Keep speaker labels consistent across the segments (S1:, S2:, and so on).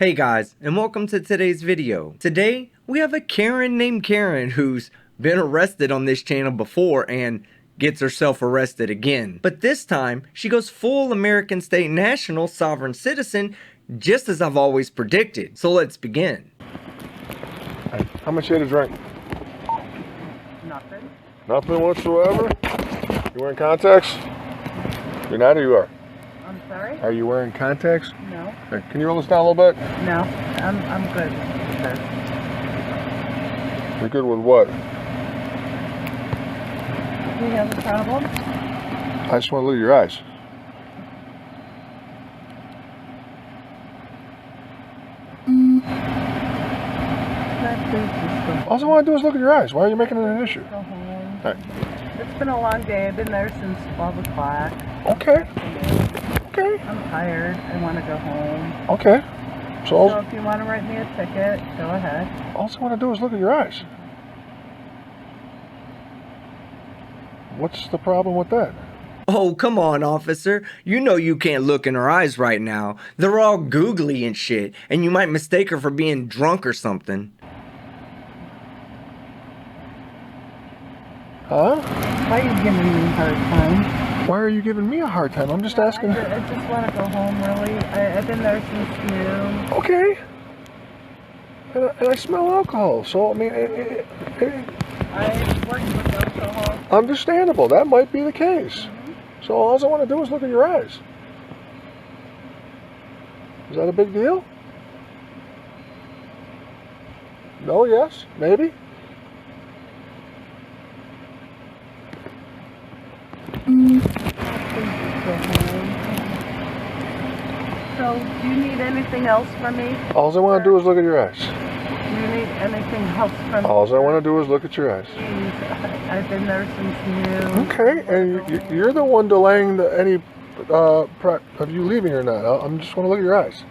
S1: Hey guys, and welcome to today's video. Today, we have a Karen named Karen who's been arrested on this channel before and gets herself arrested again. But this time, she goes full American state national sovereign citizen, just as I've always predicted. So let's begin.
S2: How much you had to drink?
S3: Nothing.
S2: Nothing whatsoever? You wearing contacts? You're not, or you are?
S3: I'm sorry?
S2: Are you wearing contacts?
S3: No.
S2: Okay. Can you roll this down a little bit?
S3: No. I'm good. Sir.
S2: You're good with what?
S3: Do you have a problem?
S2: I just want to look at your eyes. All I want to do is look at your eyes. Why are you making it an issue?
S3: Go home.
S2: Hey.
S3: It's been a long day. I've been there since 12 o'clock.
S2: Okay. Okay.
S3: I'm tired. I want to go home.
S2: Okay.
S3: So if you want to write me a ticket, go ahead.
S2: All I want to do is look at your eyes. What's the problem with that?
S1: Oh, come on, officer. You know you can't look in her eyes right now. They're all googly and shit, and you might mistake her for being drunk or something.
S2: Huh?
S3: Why are you giving me a hard time?
S2: Why are you giving me a hard time? I'm just asking.
S3: I just want to go home, really. I've been there since noon.
S2: Okay. And I smell alcohol, so I mean,
S3: I work with alcohol.
S2: understandable. That might be the case. So all I want to do is look at your eyes. Is that a big deal? No, yes, maybe.
S3: So, do you need anything else from me?
S2: All I want to do is look at your eyes.
S3: Do you need anything else from me?
S2: All I want to do is look at your eyes.
S3: Jeez, I've been there since noon.
S2: Okay, and you're the one delaying any of you leaving or not. I just want to look at your eyes.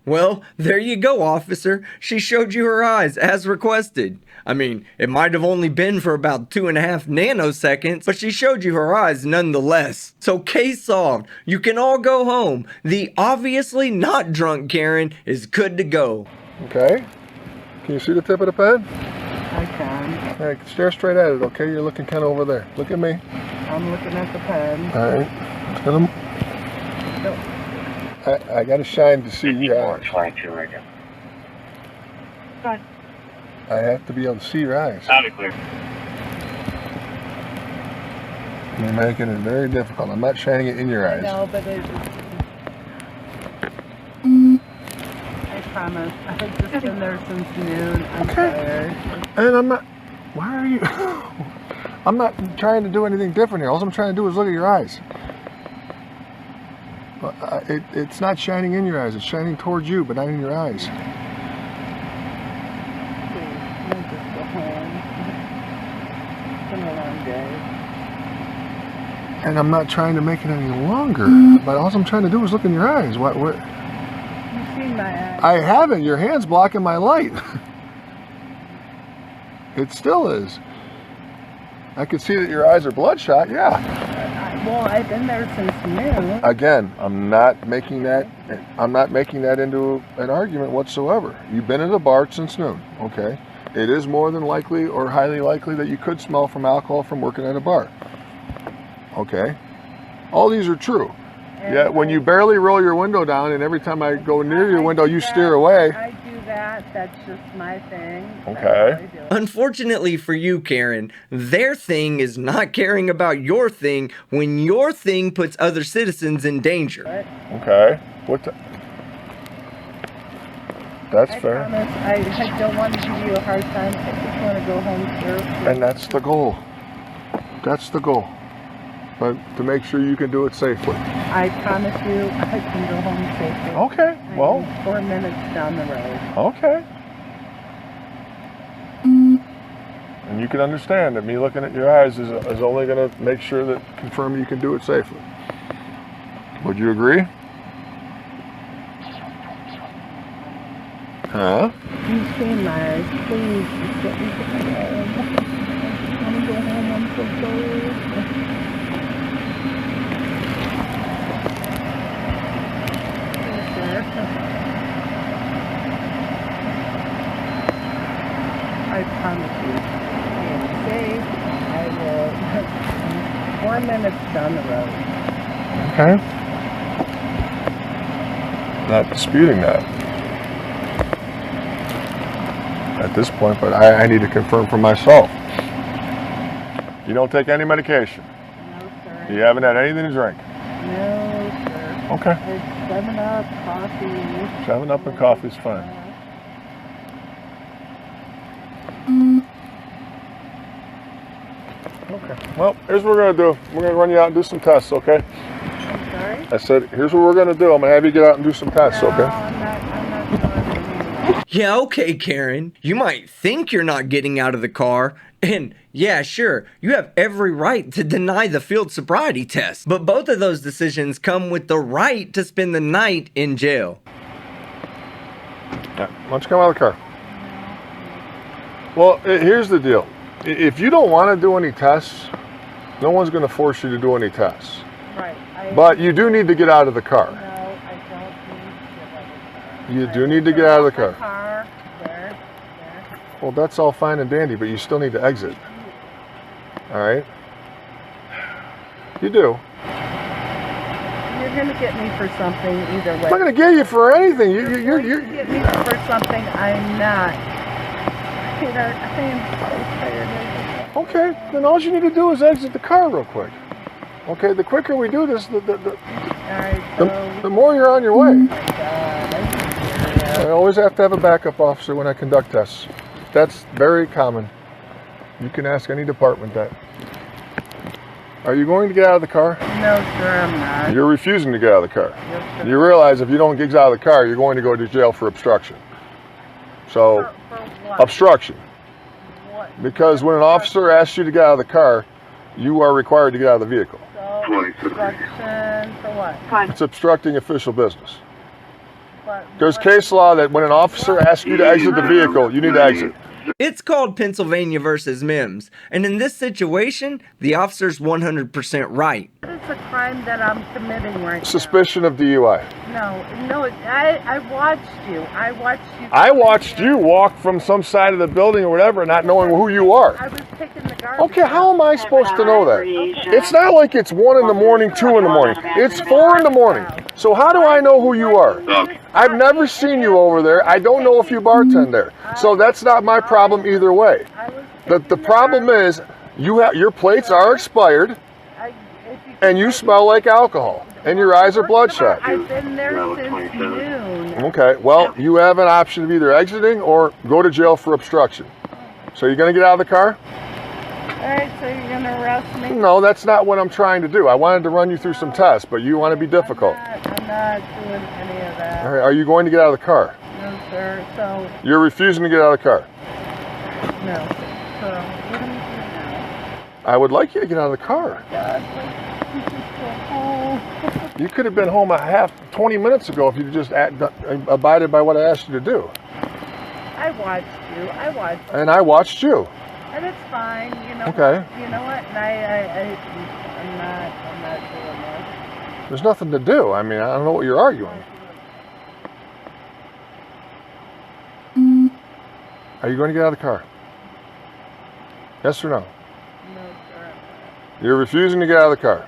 S1: Well, there you go, officer. She showed you her eyes, as requested. I mean, it might have only been for about 2.5 nanoseconds, but she showed you her eyes nonetheless. So case solved. You can all go home. The obviously not drunk Karen is good to go.
S2: Okay. Can you see the tip of the pen?
S3: I can.
S2: All right, stare straight at it, okay? You're looking kind of over there. Look at me.
S3: I'm looking at the pen.
S2: All right. Let 'em- I got to shine to see your eyes. I have to be able to see your eyes.
S4: Loud and clear.
S2: You're making it very difficult. I'm not shining it in your eyes.
S3: No, but I promise. I've just been there since noon. I'm tired.
S2: And I'm not. Why are you? I'm not trying to do anything different here. All I'm trying to do is look at your eyes. It's not shining in your eyes. It's shining towards you, but not in your eyes.
S3: I'll just go home. It's been a long day.
S2: And I'm not trying to make it any longer. But all I'm trying to do is look in your eyes. What?
S3: You've seen my eyes.
S2: I haven't. Your hand's blocking my light. It still is. I can see that your eyes are bloodshot. Yeah.
S3: Well, I've been there since noon.
S2: Again, I'm not making that into an argument whatsoever. You've been at a bar since noon, okay? It is more than likely or highly likely that you could smell from alcohol from working at a bar. Okay? All these are true. Yet when you barely roll your window down and every time I go near your window you steer away.
S3: I do that. That's just my thing.
S2: Okay.
S1: Unfortunately for you, Karen, their thing is not caring about your thing when your thing puts other citizens in danger.
S2: Okay. That's
S3: I
S2: fair.
S3: promise I don't want to give you a hard time. I just want to go home, sir.
S2: And that's the goal. That's the goal. But to make sure you can do it safely.
S3: I promise you I can go home safely.
S2: Okay. Well.
S3: I'm 4 minutes down the road.
S2: Okay. And you can understand that me looking at your eyes is only going to make sure that confirm you can do it safely. Would you agree? Huh?
S3: You've seen my eyes. Please, just let me go home. I want to go home. I'm so sorry. Yes, sir. promise you, I am safe. I will, 4 minutes down the road.
S2: Okay. Not disputing that at this point, but I need to confirm for myself. You don't take any medication?
S3: No, sir.
S2: You haven't had anything to drink?
S3: No, sir.
S2: Okay.
S3: It's 7-Up, coffee.
S2: 7-Up and coffee's fine. Okay. Well, here's what we're going to do. We're going to run you out and do some tests, okay?
S3: I'm sorry?
S2: I said, here's what we're going to do. I'm going to have you get out and do some tests,
S3: No,
S2: okay?
S3: I'm not doing
S1: Yeah, okay, Karen. You might think you're not getting out of the car, and yeah, sure, you have every right to deny the field sobriety test. But both of those decisions come with the right to spend the night in jail.
S2: Yeah. Why don't you come out of the car? Well, here's the deal. If you don't want to do any tests, no one's going to force you to do any tests.
S3: Right.
S2: But you do need to get out of the car.
S3: No, I don't need to get out of the car.
S2: You do need to get out of the car.
S3: Car. There.
S2: Well, that's all fine and dandy, but you still need to exit. All right? You do.
S3: You're going to get me for something either way.
S2: I'm not going to get you for anything. You're
S3: going to get me for something I'm not. Peter, I am so tired.
S2: Okay, then all you need to do is exit the car real quick. Okay, the quicker we do this,
S3: All right, so...
S2: the more you're on your way.
S3: Oh my God,
S2: I always have to have a backup officer when I conduct tests. That's very common. You can ask any department that. Are you going to get out of the car?
S3: No, sir, I'm not.
S2: You're refusing to get out of the car.
S3: Yes, sir.
S2: You realize if you don't get out of the car, you're going to go to jail for obstruction. So,
S3: For what?
S2: obstruction.
S3: What?
S2: Because when an officer asks you to get out of the car, you are required to get out of the vehicle.
S3: So, obstruction for what?
S2: It's obstructing official business.
S3: But
S2: There's
S3: what-
S2: case law that when an officer asks you to exit the vehicle, you need to exit.
S1: It's called Pennsylvania versus Mims, and in this situation, the officer's 100% right.
S3: What is the crime that I'm committing right
S2: Suspicion of DUI.
S3: now? No, I watched you. I
S2: I watched you walk from some side of the building or whatever, not knowing who you are.
S3: I was picking the garbage.
S2: Okay, how am I supposed to know that? It's not like it's 1 in the morning, 2 in the morning. It's 4 in the morning. So how do I know who you are? I've never seen you over there. I don't know if you bartend there. So that's not my problem either way. The problem is your plates are expired and you smell like alcohol and your eyes are bloodshot.
S3: I've been there since noon.
S2: Okay, well, you have an option of either exiting or go to jail for obstruction. So you're going to get out of the car?
S3: All right, so you're going to arrest me?
S2: No, that's not what I'm trying to do. I wanted to run you through some tests, but you want to be difficult.
S3: I'm not doing any of that.
S2: All right, are you going to get out of the car?
S3: No, sir. So,
S2: You're refusing to get out of the car.
S3: no. So, what do we do now?
S2: I would like you to get out of the car.
S3: God, let's just go home.
S2: You could have been home 20 minutes ago if you just abided by what I asked you to do.
S3: I watched you.
S2: And I watched you.
S3: And it's fine, you know.
S2: Okay.
S3: You know what? And I'm not doing this.
S2: There's nothing to do. I mean, I don't know what you're arguing. Are you going to get out of the car? Yes or no?
S3: No, sir.
S2: You're refusing to get out of the car.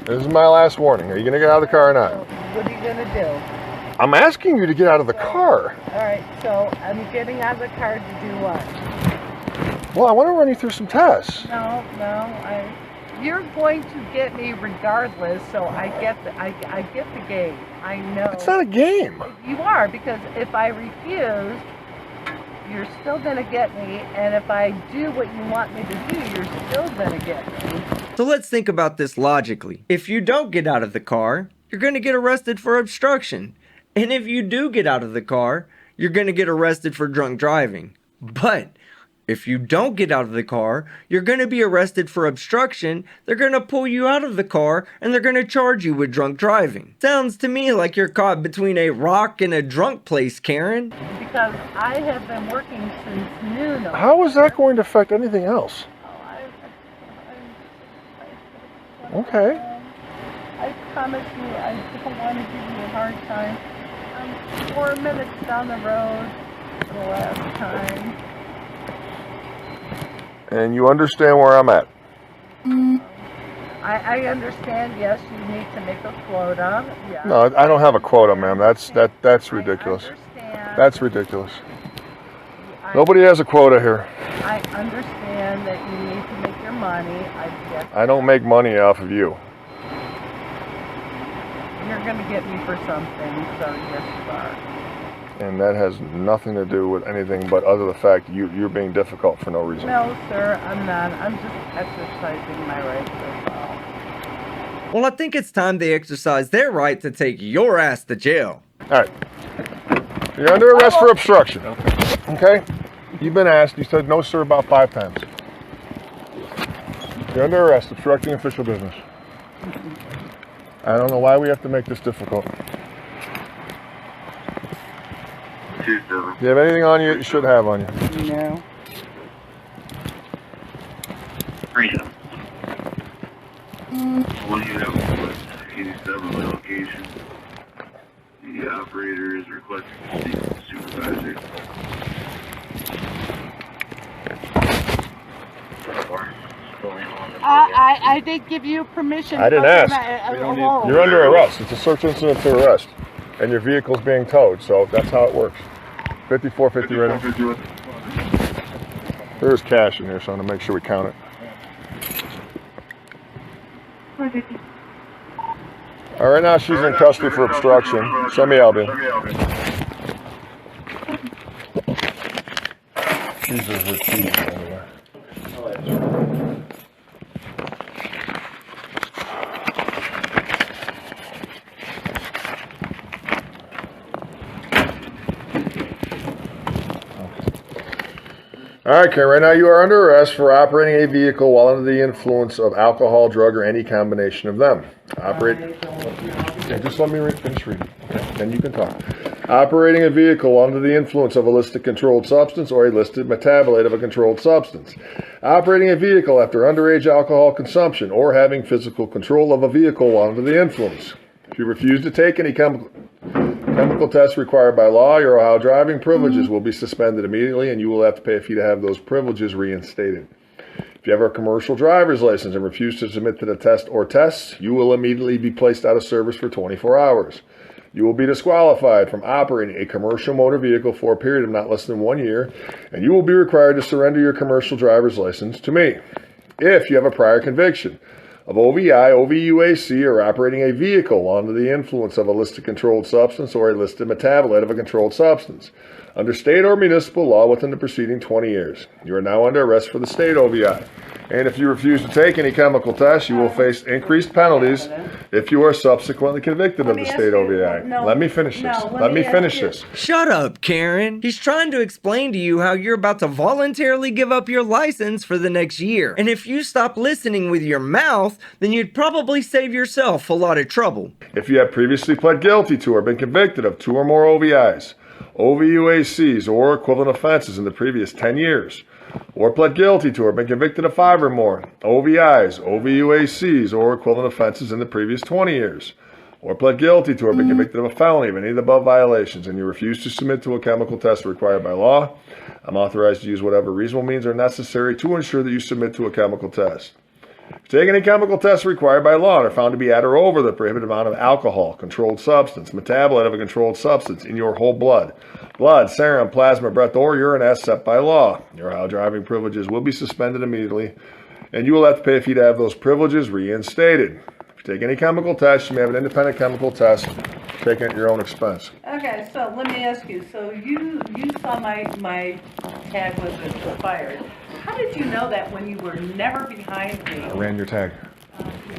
S2: This is my last warning. Are you going to get out of the car or
S3: So,
S2: not?
S3: what are you going to do?
S2: I'm asking you to get out of the car.
S3: All right, so I'm getting out of the car to do what?
S2: Well, I want to run you through some tests.
S3: No, you're going to get me regardless, so I get the game. I know.
S2: It's not a game.
S3: You are, because if I refuse, you're still going to get me, and if I do what you want me to do, you're still going to get me.
S1: So let's think about this logically. If you don't get out of the car, you're going to get arrested for obstruction. And if you do get out of the car, you're going to get arrested for drunk driving. But if you don't get out of the car, you're going to be arrested for obstruction. They're going to pull you out of the car and they're going to charge you with drunk driving. Sounds to me like you're caught between a rock and a drunk place, Karen.
S3: Because I have been working since noon.
S2: How is that going to affect anything else? Okay.
S3: I promise you, I don't want to give you a hard time. I'm 4 minutes down the road. the last time.
S2: And you understand where I'm at.
S3: I understand, yes, you need to make a quota. Yes.
S2: No, I don't have a quota, ma'am. That's ridiculous.
S3: I understand.
S2: That's ridiculous. Nobody has a quota here.
S3: I understand that you need to make your money.
S2: I don't make money off of you.
S3: You're going to get me for something, so yes, you are.
S2: And that has nothing to do with anything but other the fact you're being difficult for no reason.
S3: No, sir, I'm not. I'm just exercising my rights as well.
S1: Well, I think it's time they exercise their right to take your ass to jail.
S2: All right. You're under arrest for obstruction. Okay? You've been asked. You said no, sir, about 5 times. You're under arrest, obstructing official business. I don't know why we have to make this difficult. Do you have anything on you that you should have on you?
S3: No.
S4: Freedom. What do you have? 87 location. The operator is requesting to speak with the supervisor.
S3: I did give you permission.
S2: I didn't ask.
S3: You're
S2: You're under arrest. It's a search incident to arrest. And your vehicle's being towed, so that's how it works. 5450 right now. There's cash in here, so I'm going to make sure we count it. All right, now she's in custody for obstruction. Send me out, Bill. These are her keys, anyway. All right, Karen, right now you are under arrest for operating a vehicle while under the influence of alcohol, drug, or any combination of them. Yeah, just let me finish reading, okay? Then you can talk. Operating a vehicle under the influence of a listed controlled substance or a listed metabolite of a controlled substance. Operating a vehicle after underage alcohol consumption or having physical control of a vehicle while under the influence. If you refuse to take any chemical tests required by law, your Ohio driving privileges will be suspended immediately and you will have to pay a fee to have those privileges reinstated. If you have a commercial driver's license and refuse to submit to the test or tests, you will immediately be placed out of service for 24 hours. You will be disqualified from operating a commercial motor vehicle for a period of not less than 1 year, and you will be required to surrender your commercial driver's license to me. If you have a prior conviction of OVI, OVUAC, or operating a vehicle under the influence of a listed controlled substance or a listed metabolite of a controlled substance, under state or municipal law within the preceding 20 years. You are now under arrest for the state OVI. And if you refuse to take any chemical tests, you will face increased penalties if you are subsequently convicted of the state OVI. Let me finish this. Let me finish this.
S1: Shut up, Karen. He's trying to explain to you how you're about to voluntarily give up your license for the next year. And if you stop listening with your mouth, then you'd probably save yourself a lot of trouble.
S2: If you have previously pled guilty to or been convicted of 2 or more OVIs, OVUACs, or equivalent offenses in the previous 10 years, or pled guilty to or been convicted of 5 or more OVIs, OVUACs, or equivalent offenses in the previous 20 years, or pled guilty to or been convicted of a felony of any of the above violations, and you refuse to submit to a chemical test required by law, I'm authorized to use whatever reasonable means are necessary to ensure that you submit to a chemical test. If you take any chemical tests required by law and are found to be at or over the prohibited amount of alcohol, controlled substance, metabolite of a controlled substance in your whole blood, serum, plasma, breath, or urine as set by law, your Ohio driving privileges will be suspended immediately, and you will have to pay a fee to have those privileges reinstated. If you take any chemical test, you may have an independent chemical test taken at your own expense.
S3: Okay, so let me ask you. So you saw my tag was expired. How did you know that when you were never behind me?
S2: I ran your tag.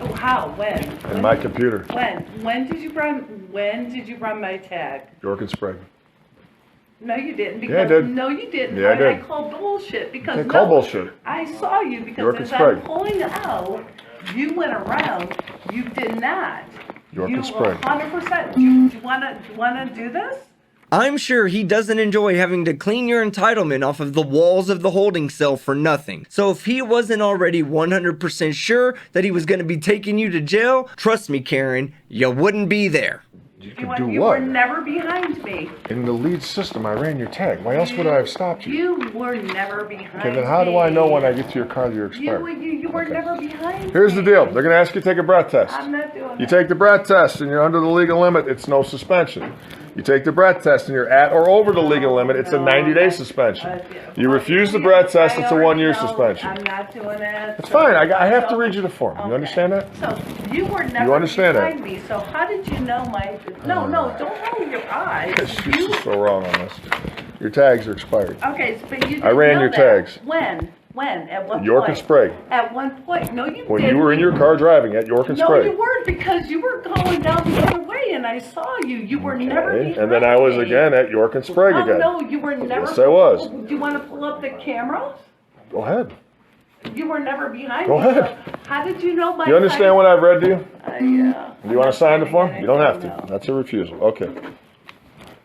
S3: Oh, how? When?
S2: In my computer.
S3: When did you run my tag?
S2: York and Sprague.
S3: No, you didn't. Because,
S2: Yeah, I did.
S3: No, you didn't.
S2: Yeah, I did.
S3: I called bullshit because
S2: can't call bullshit.
S3: I saw you because
S2: York and
S3: as I'm
S2: Sprague.
S3: pulling out, you went around. You did not.
S2: York
S3: You
S2: and Sprague.
S3: 100%. Do you wanna do this?
S1: I'm sure he doesn't enjoy having to clean your entitlement off of the walls of the holding cell for nothing. So if he wasn't already 100% sure that he was going to be taking you to jail, trust me, Karen, you wouldn't be there.
S2: You could do what?
S3: were never behind me.
S2: In the lead system, I ran your tag. Why else would I have stopped you?
S3: You were never behind me.
S2: Okay, then how do I know when I get to your car that you're expired?
S3: You were never behind me.
S2: Here's the deal. They're going to ask you to take a breath test.
S3: I'm not doing
S2: You
S3: that.
S2: take the breath test and you're under the legal limit, it's no suspension. You take the breath test and you're at or over the legal limit, it's a 90-day suspension. You refuse the breath test, it's a 1-year suspension.
S3: I'm not doing that.
S2: It's fine. I have to read you the form. You understand that?
S3: So you were never
S2: You understand
S3: behind me. So how did you know my? No, don't roll your eyes.
S2: You're so wrong on this. Your tags are expired.
S3: Okay, but you. Didn't
S2: I ran
S3: know
S2: your
S3: that.
S2: tags.
S3: When? At what
S2: York
S3: point?
S2: and Sprague.
S3: At one point. No, you
S2: When
S3: didn't.
S2: you were in your car driving at York and
S3: No,
S2: Sprague.
S3: you weren't, because you were going down the other way and I saw you. You were never
S2: Okay,
S3: behind
S2: and then I was
S3: me.
S2: again at York and Sprague
S3: Oh,
S2: again.
S3: no, you were never.
S2: Yes, I was.
S3: Do you want to pull up the camera?
S2: Go ahead.
S3: You were never behind
S2: Go
S3: me.
S2: ahead.
S3: So how did you know my?
S2: You understand what I've read to you?
S3: Yeah.
S2: Do you want to sign the form? You don't have to.
S3: No.
S2: That's a refusal. Okay.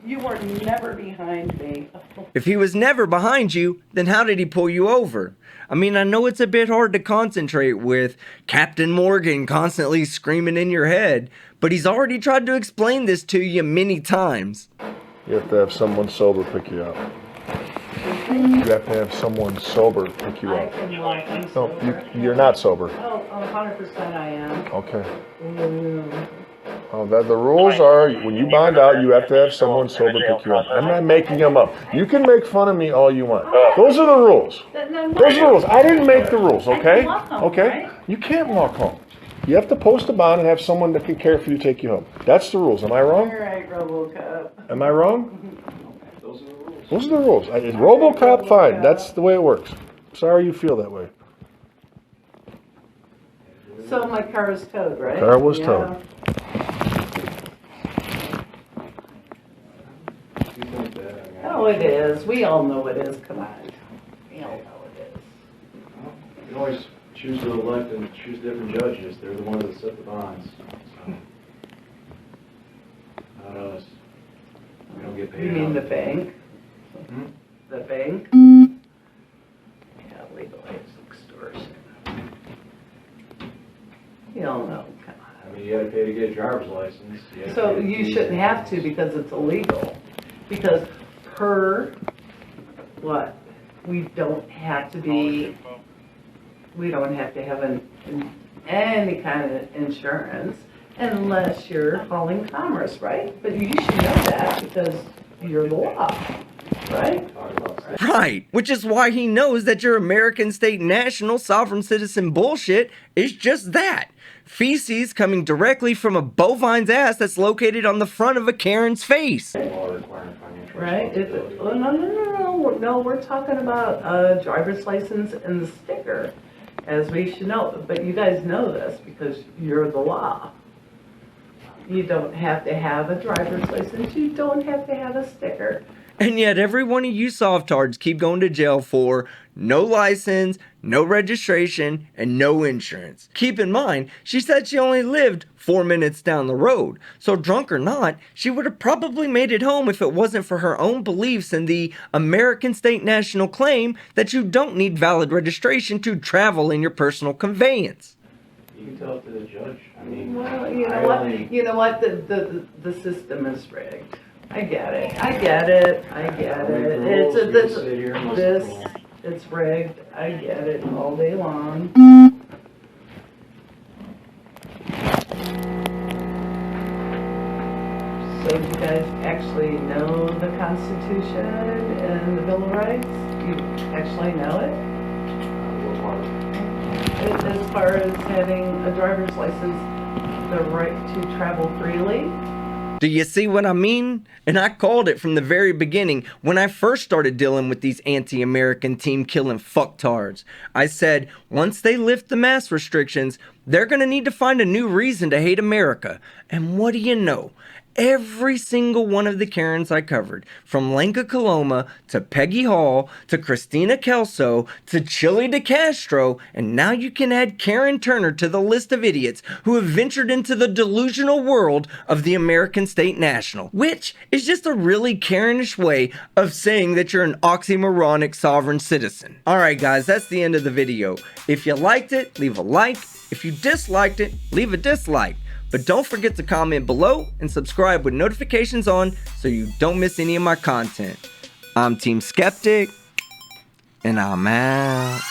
S3: You were never behind me.
S1: If he was never behind you, then how did he pull you over? I mean, I know it's a bit hard to concentrate with Captain Morgan constantly screaming in your head, but he's already tried to explain this to you many times.
S2: You have to have someone sober pick you up. You have to have someone sober pick you
S3: I
S2: up.
S3: can walk. I'm
S2: No,
S3: sober.
S2: you're not sober.
S3: Oh, 100% I am.
S2: Okay.
S3: Mm.
S2: Oh, the rules are when you bond out, you have to have someone sober pick you up. I'm not making them up. You can make fun of me all you want. Those are the rules. Those are the rules. I didn't make the rules, okay? Okay? You can't walk home. You have to post a bond and have someone that can care for you take you home. That's the rules. Am I
S3: All
S2: wrong?
S3: right, RoboCop.
S2: Am I wrong? Those are the rules. It's RoboCop, fine. That's the way it works. Sorry you feel that way.
S3: So my car is towed, right?
S2: Car was towed.
S3: Oh, it is. We all know it is. Come on. We all know it is.
S5: You can always choose to elect and choose different judges. They're the ones that set the bonds. So, not us. We don't get paid.
S3: You mean the
S5: enough.
S3: bank?
S5: Hmm?
S3: The bank? Yeah, legalized extortion. You all know. Come on.
S5: I mean, you gotta pay to get a driver's license. Have
S3: So
S5: to pay
S3: you
S5: fees.
S3: shouldn't have to because it's illegal. Because per what? We don't have to have any kind of insurance unless you're hauling commerce, right? But you should know that because you're the law, right?
S5: Talk about that.
S1: Right, which is why he knows that your American state national sovereign citizen bullshit is just that. Feces coming directly from a bovine's ass that's located on the front of a Karen's face.
S5: Law requiring financial
S3: Right?
S5: responsibility.
S3: No, we're talking about a driver's license and the sticker, as we should know. But you guys know this because you're the law. You don't have to have a driver's license. You don't have to have a sticker.
S1: And yet every one of you softards keep going to jail for no license, no registration, and no insurance. Keep in mind, she said she only lived 4 minutes down the road. So drunk or not, she would have probably made it home if it wasn't for her own beliefs in the American state national claim that you don't need valid registration to travel in your personal conveyance.
S5: You can tell it to the judge. I mean,
S3: Well, you know
S5: I
S3: what?
S5: only-
S3: You know what? The system is rigged. I get it. It's
S5: rules, you can sit here and listen to them.
S3: it's rigged. I get it all day long. So you guys actually know the Constitution and the Bill of Rights? You actually know it?
S5: What part?
S3: As far as having a driver's license, the right to travel freely?
S1: Do you see what I mean? And I called it from the very beginning when I first started dealing with these anti-American team-killing fucktards. I said, once they lift the mask restrictions, they're gonna need to find a new reason to hate America. And what do you know? Every single one of the Karens I covered, from Lenka Coloma to Peggy Hall to Christina Kelso to Chili DeCastro, and now you can add Karen Turner to the list of idiots who have ventured into the delusional world of the American State National, which is just a really Karenish way of saying that you're an oxymoronic sovereign citizen. Alright guys, that's the end of the video. If you liked it, leave a like. If you disliked it, leave a dislike. But don't forget to comment below and subscribe with notifications on so you don't miss any of my content. I'm Team Skeptic, and I'm out.